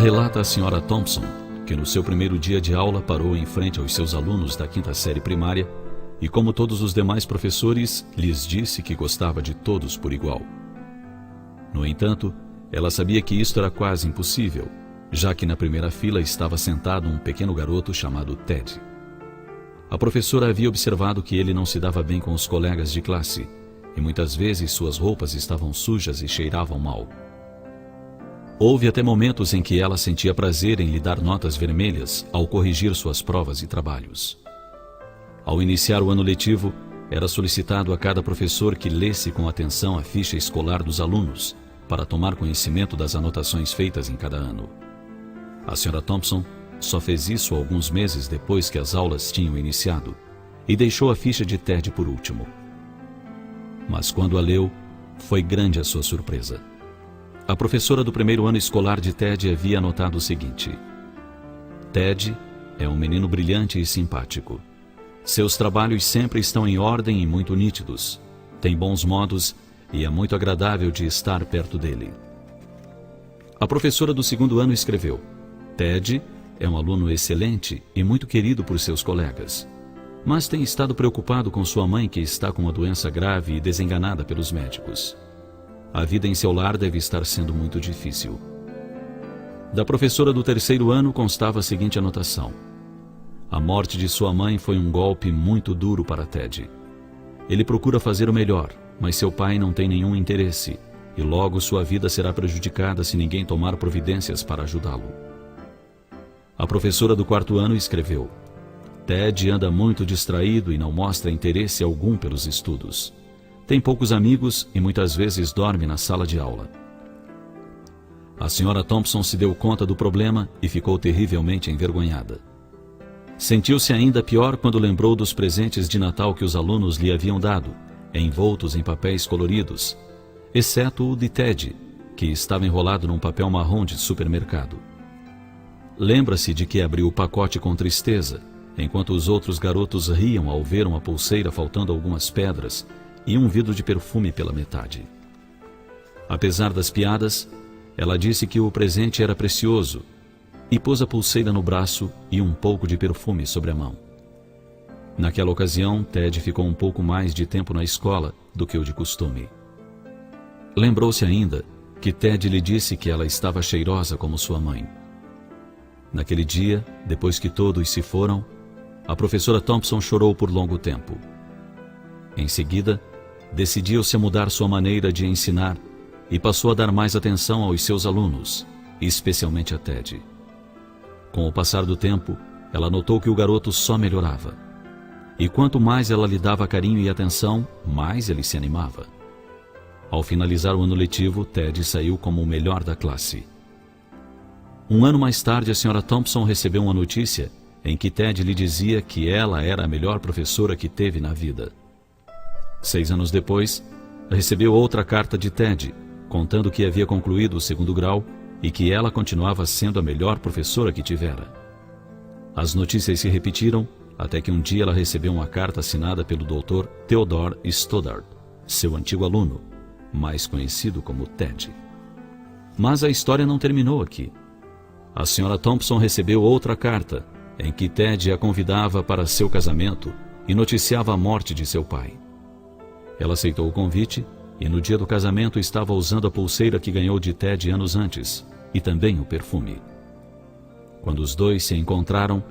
Relata a Sra. Thompson que no seu primeiro dia de aula parou em frente aos seus alunos da 5ª série primária e, como todos os demais professores, lhes disse que gostava de todos por igual. No entanto, ela sabia que isto era quase impossível, já que na primeira fila estava sentado um pequeno garoto chamado Ted. A professora havia observado que ele não se dava bem com os colegas de classe e muitas vezes suas roupas estavam sujas e cheiravam mal. Houve até momentos em que ela sentia prazer em lhe dar notas vermelhas ao corrigir suas provas e trabalhos. Ao iniciar o ano letivo, era solicitado a cada professor que lesse com atenção a ficha escolar dos alunos para tomar conhecimento das anotações feitas em cada ano. A Sra. Thompson só fez isso alguns meses depois que as aulas tinham iniciado e deixou a ficha de Ted por último. Mas quando a leu, foi grande a sua surpresa. A professora do primeiro ano escolar de Ted havia anotado o seguinte: Ted é um menino brilhante e simpático. Seus trabalhos sempre estão em ordem e muito nítidos. Tem bons modos e é muito agradável de estar perto dele. A professora do segundo ano escreveu: Ted é um aluno excelente e muito querido por seus colegas, mas tem estado preocupado com sua mãe, que está com uma doença grave e desenganada pelos médicos. A vida em seu lar deve estar sendo muito difícil. Da professora do terceiro ano constava a seguinte anotação: a morte de sua mãe foi um golpe muito duro para Ted. Ele procura fazer o melhor, mas seu pai não tem nenhum interesse, e logo sua vida será prejudicada se ninguém tomar providências para ajudá-lo. A professora do quarto ano escreveu: Ted anda muito distraído e não mostra interesse algum pelos estudos. Tem poucos amigos e muitas vezes dorme na sala de aula. A Sra. Thompson se deu conta do problema e ficou terrivelmente envergonhada. Sentiu-se ainda pior quando lembrou dos presentes de Natal que os alunos lhe haviam dado, envoltos em papéis coloridos, exceto o de Ted, que estava enrolado num papel marrom de supermercado. Lembra-se de que abriu o pacote com tristeza, enquanto os outros garotos riam ao ver uma pulseira faltando algumas pedras e um vidro de perfume pela metade. Apesar das piadas, ela disse que o presente era precioso e pôs a pulseira no braço e um pouco de perfume sobre a mão. Naquela ocasião, Ted ficou um pouco mais de tempo na escola do que o de costume. Lembrou-se ainda que Ted lhe disse que ela estava cheirosa como sua mãe. Naquele dia, depois que todos se foram, a professora Thompson chorou por longo tempo. Em seguida, decidiu-se a mudar sua maneira de ensinar e passou a dar mais atenção aos seus alunos, especialmente a Ted. Com o passar do tempo, ela notou que o garoto só melhorava. E quanto mais ela lhe dava carinho e atenção, mais ele se animava. Ao finalizar o ano letivo, Ted saiu como o melhor da classe. Um ano mais tarde, a Sra. Thompson recebeu uma notícia em que Ted lhe dizia que ela era a melhor professora que teve na vida. 6 anos depois, recebeu outra carta de Ted, contando que havia concluído o segundo grau e que ela continuava sendo a melhor professora que tivera. As notícias se repetiram, até que um dia ela recebeu uma carta assinada pelo Dr. Theodore Stoddard, seu antigo aluno, mais conhecido como Ted. Mas a história não terminou aqui. A Sra. Thompson recebeu outra carta, em que Ted a convidava para seu casamento e noticiava a morte de seu pai. Ela aceitou o convite e no dia do casamento estava usando a pulseira que ganhou de Ted anos antes, e também o perfume. Quando os dois se encontraram,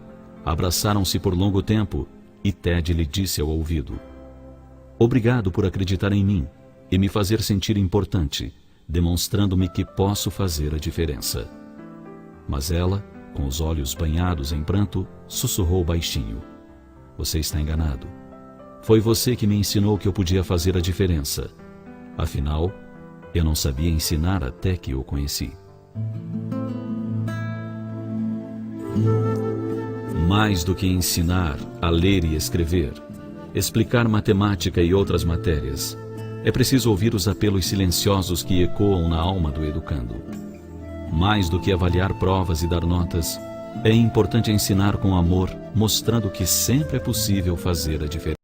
abraçaram-se por longo tempo e Ted lhe disse ao ouvido: obrigado por acreditar em mim e me fazer sentir importante, demonstrando-me que posso fazer a diferença. Mas ela, com os olhos banhados em pranto, sussurrou baixinho: você está enganado. Foi você que me ensinou que eu podia fazer a diferença. Afinal, eu não sabia ensinar até que o conheci. Mais do que ensinar a ler e escrever, explicar matemática e outras matérias, é preciso ouvir os apelos silenciosos que ecoam na alma do educando. Mais do que avaliar provas e dar notas, é importante ensinar com amor, mostrando que sempre é possível fazer a diferença.